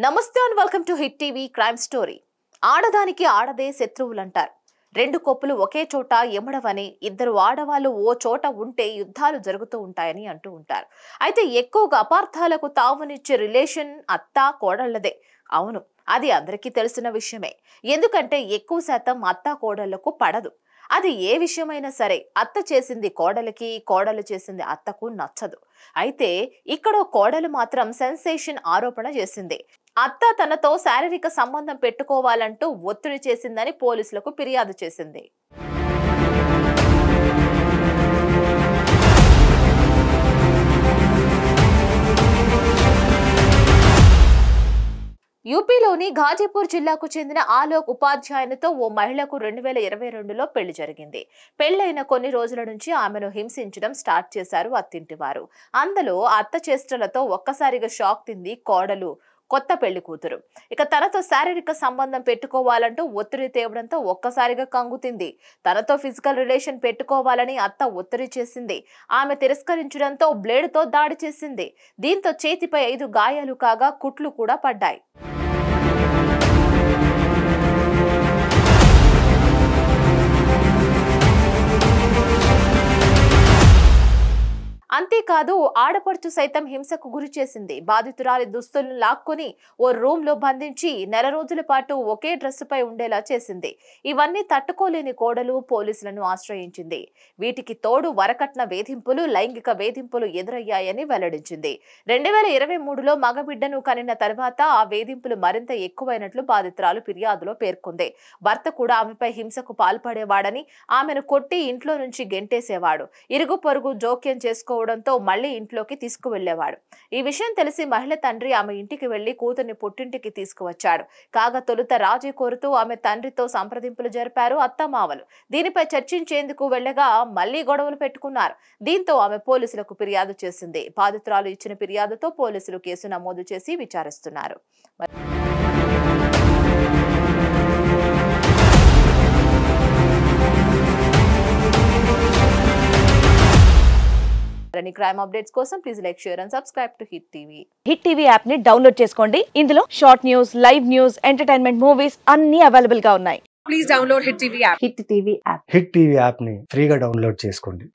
నమస్తే and welcome to hit TV crime story. ఆడదానికి ఆడదే శత్రువులంటారు. రెండు కొప్పులు ఒకే చోట ఎమడవని, ఇద్దరు ఆడవాళ్ళు ఓ చోట ఉంటే యుద్ధాలు జరుగుతూ ఉంటాయని అంటూ ఉంటారు. అయితే ఎక్కువగా అపార్థాలకు తావునిచ్చే రిలేషన్ అత్త కోడళ్లదే. అవును, అది అందరికీ తెలిసిన విషయమే. ఎందుకంటే ఎక్కువ శాతం అత్త కోడళ్లకు పడదు. అది ఏ విషయమైనా సరే అత్త చేసింది కోడలికి, కోడలు చేసింది అత్తకు నచ్చదు. అయితే ఇక్కడ కోడలు మాత్రం సెన్సేషన్ ఆరోపణ చేసింది. అత్త తనతో శారీరక సంబంధం పెట్టుకోవాలంటూ ఒత్తిడి చేసిందని పోలీసులకు ఫిర్యాదు చేసింది. యూపీలోని ఘాజీపూర్ జిల్లాకు చెందిన ఆలోక్ ఉపాధ్యాయునితో ఓ మహిళకు 2022లో పెళ్లి జరిగింది. పెళ్లైన కొన్ని రోజుల నుంచి ఆమెను హింసించడం స్టార్ట్ చేశారు అత్తింటి వారు. అందులో అత్త చేష్టలతో ఒక్కసారిగా షాక్ తింది కోడలు, కొత్త పెళ్లి కూతురు. ఇక తనతో శారీరక సంబంధం పెట్టుకోవాలంటూ ఒత్తిడి తేవడంతో ఒక్కసారిగా కంగుతింది. తనతో ఫిజికల్ రిలేషన్ పెట్టుకోవాలని అత్త ఒత్తిడి చేసింది. ఆమె తిరస్కరించడంతో బ్లేడుతో దాడి చేసింది. దీంతో చేతిపై 5 గాయాలు కాగా కుట్లు కూడా పడ్డాయి. అంతేకాదు ఆడపడుచు సైతం హింసకు గురి చేసింది. బాధితురాలి దుస్తులను లాక్కొని ఓ రూమ్ లో బంధించి నెల రోజుల పాటు ఒకే డ్రెస్సుపై ఉండేలా చేసింది. ఇవన్నీ తట్టుకోలేని కోడలు పోలీసులను ఆశ్రయించింది. వీటికి తోడు వరకట్న వేధింపులు, లైంగిక వేధింపులు ఎదురయ్యాయని వెల్లడించింది. 2023లో మగబిడ్డను కనిన తర్వాత ఆ వేధింపులు మరింత ఎక్కువైనట్లు బాధితురాలు ఫిర్యాదులో పేర్కొంది. భర్త కూడా ఆమెపై హింసకు పాల్పడేవాడని, ఆమెను కొట్టి ఇంట్లో నుంచి గెంటేసేవాడు. ఇరుగు పొరుగు జోక్యం చేసుకోవడంతో మళ్లీ ఇంట్లోకి తీసుకువెళ్లేవాడు. ఈ విషయం తెలిసి మహిళ తండ్రి ఆమె ఇంటికి వెళ్లి కూతుర్ని పుట్టింటికి తీసుకువచ్చాడు. కాగా తొలుత రాజీ కోరుతూ ఆమె తండ్రితో సంప్రదింపులు జరిపారు అత్తమామలు. దీనిపై చర్చించేందుకు వెళ్లగా మళ్లీ గొడవలు పెట్టుకున్నారు. దీంతో ఆమె పోలీసులకు ఫిర్యాదు చేసింది. బాధితురాలు ఇచ్చిన ఫిర్యాదుతో పోలీసులు కేసు నమోదు చేసి విచారిస్తున్నారు. క్రైమ్ అప్డేట్స్ కోసం please like, share and subscribe to hit TV. Hit TV app ని డౌన్లోడ్ చేసుకోండి. ఇందులో short news, live news, entertainment movies అన్ని అవైలబుల్ గా ఉన్నాయి. Please download Hit TV app. Hit TV app hit TV app ని ఫ్రీగా download చేసుకోండి.